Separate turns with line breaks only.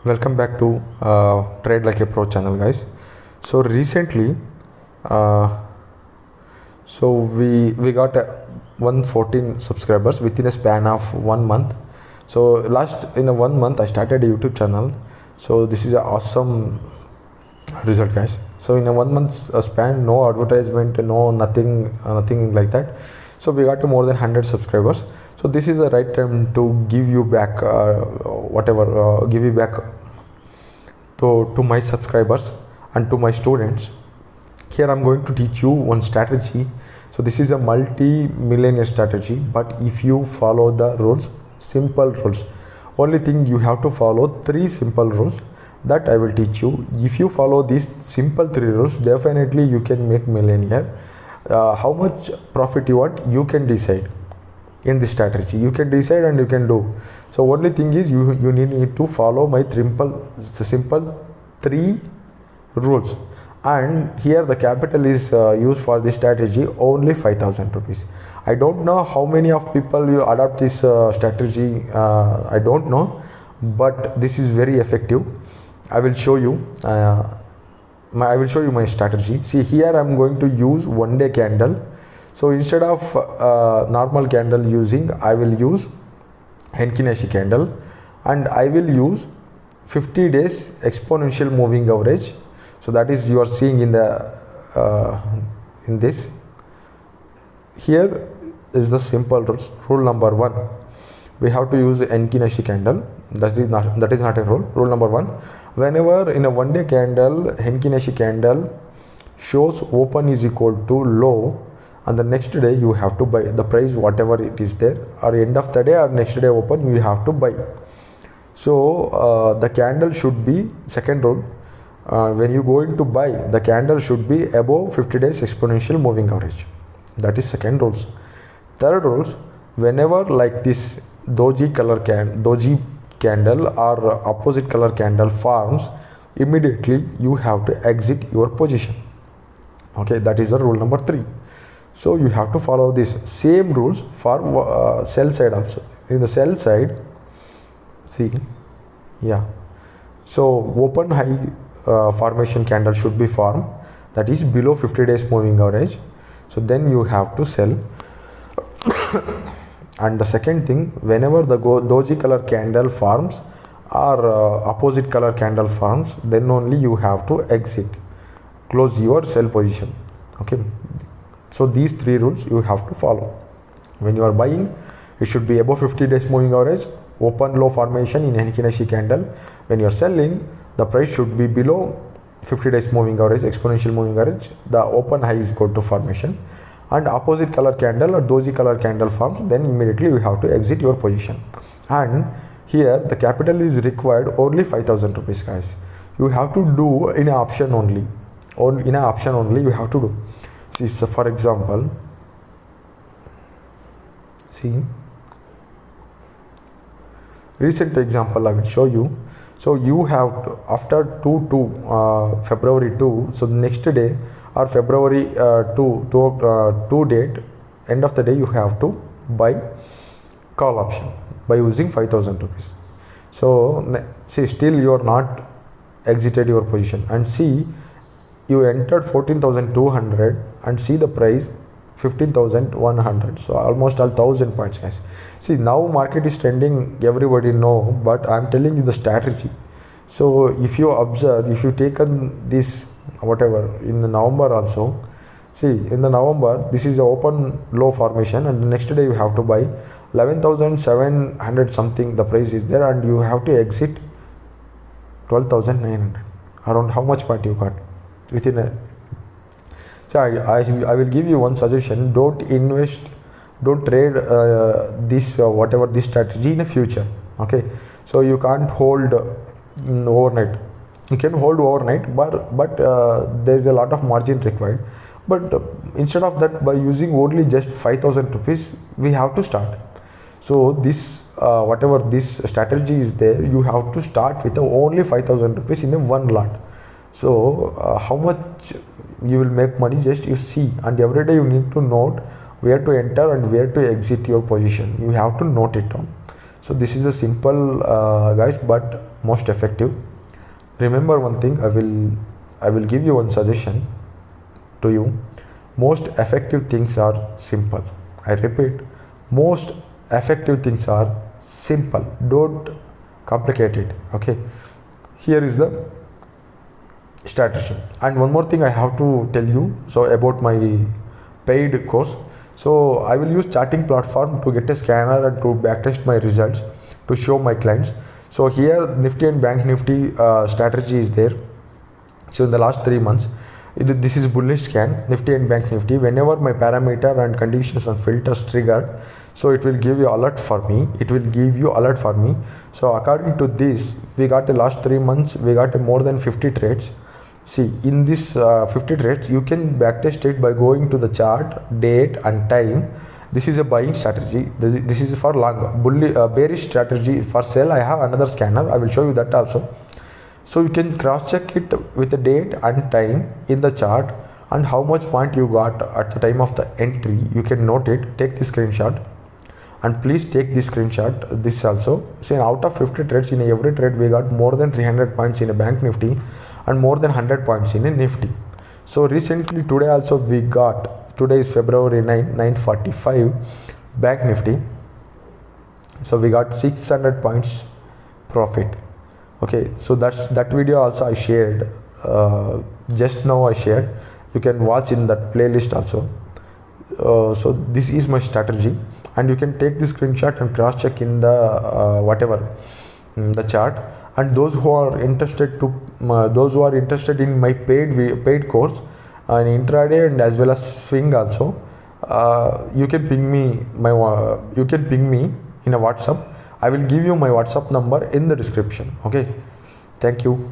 Welcome back to Trade Like a Pro channel, guys. So recently, uh, we got 114 subscribers within a span of 1 month. So last in a 1 month, I started a YouTube channel. So this is an awesome result, guys. So in a 1 month span, no advertisement, no nothing like that. So we got to more than 100 subscribers. So this is the right time to give you back give you back to my subscribers and to my students. Here I'm going to teach you one strategy. So this is a multi-millionaire strategy, but if you follow the rules, simple rules, only thing you have to follow 3 simple rules that I will teach you. If you follow these simple 3 rules, definitely you can make millionaire. How much profit you want, you can decide in this strategy. You can decide and you can do. So only thing is you need to follow my simple 3 rules. And here the capital is used for this strategy only 5,000 rupees. I don't know how many of people will adopt this strategy. I don't know, but this is very effective. I will show you. I will show you my strategy. See, here I am going to use 1-day candle. So instead of normal candle using, I will use Henki Nashi candle, and I will use 50 days exponential moving average. So that is you are seeing in the in this. Here is the simple rules. Rule number 1. We have to use Henki Nashi candle. That is not a rule. Rule number 1. Whenever in a 1-day candle, Henki Nashi candle shows open is equal to low, and the next day you have to buy the price whatever it is there, or end of the day or next day open you have to buy. So the candle should be, second rule, when you going to buy, the candle should be above 50 days exponential moving average. That is second rules. Third rules, whenever like this doji candle or opposite color candle forms, immediately you have to exit your position. Okay, that is the rule number 3. So you have to follow this same rules for sell side also. In the sell side, see, yeah, so open high formation candle should be formed, that is below 50 days moving average. So then you have to sell. And the second thing, whenever the doji color candle forms or opposite color candle forms, then only you have to exit, close your sell position. Okay, so these 3 rules you have to follow. When you are buying, it should be above 50 days moving average, open low formation in Henki Nashi candle. When you are selling, the price should be below 50 days moving average, exponential moving average, the open high is equal to formation, and opposite color candle or doji color candle forms, then immediately you have to exit your position. And here the capital is required only 5,000 rupees, guys. You have to do in an option only. In an option only you have to do. See, so for example, see, recent example I will show you. So you have to, after February 2, so the next day or February 2 date, end of the day, you have to buy call option by using 5,000 rupees. So see, still you are not exited your position, and see, you entered 14,200 and see the price 15,100. So almost all 1,000 points, guys. See, now market is trending, everybody know, but I'm telling you the strategy. So if you observe, if you taken this whatever in the November also, see, in the November this is a open low formation, and the next day you have to buy 11,700 something the price is there, and you have to exit 12,900. Around how much point you got within a. So I will give you one suggestion. Don't trade this whatever this strategy in the future. Okay, so you can't hold overnight. You can hold overnight, but there is a lot of margin required. But instead of that, by using only just 5,000 rupees, we have to start. So this whatever this strategy is there, you have to start with only 5,000 rupees in a one lot. So how much you will make money, just you see, and every day you need to note where to enter and where to exit your position. You have to note it down. So this is a simple guys, but most effective. Remember one thing, I will give you one suggestion to you. Most effective things are simple. I repeat, most effective things are simple. Don't complicate it. Okay, here is the strategy. And one more thing I have to tell you, so about my paid course. So I will use charting platform to get a scanner and to backtest my results to show my clients. So here Nifty and Bank Nifty strategy is there. So in the last 3 months, this is bullish scan, Nifty and Bank Nifty. Whenever my parameter and conditions and filters triggered, so it will give you alert for me. It will give you alert for me. So according to this, we got the last 3 months, we got more than 50 trades. See, in this 50 trades, you can backtest it by going to the chart, date and time. This is a buying strategy. This is for long. Bearish strategy for sell. I have another scanner. I will show you that also. So you can cross check it with the date and time in the chart and how much point you got at the time of the entry. You can note it. Take the screenshot. And please take this screenshot, this also. See, out of 50 trades, in every trade we got more than 300 points in a Bank Nifty and more than 100 points in a Nifty. So recently today also we got, today is February 9, 9:45, Bank Nifty. So we got 600 points profit. Okay, so that video also I shared, just now I shared. You can watch in that playlist also. So this is my strategy, and you can take this screenshot and cross check in the the chart. And those who are interested in my paid course in intraday and as well as swing also, you can ping me in a WhatsApp. I will give you my WhatsApp number in the description. Okay, thank you.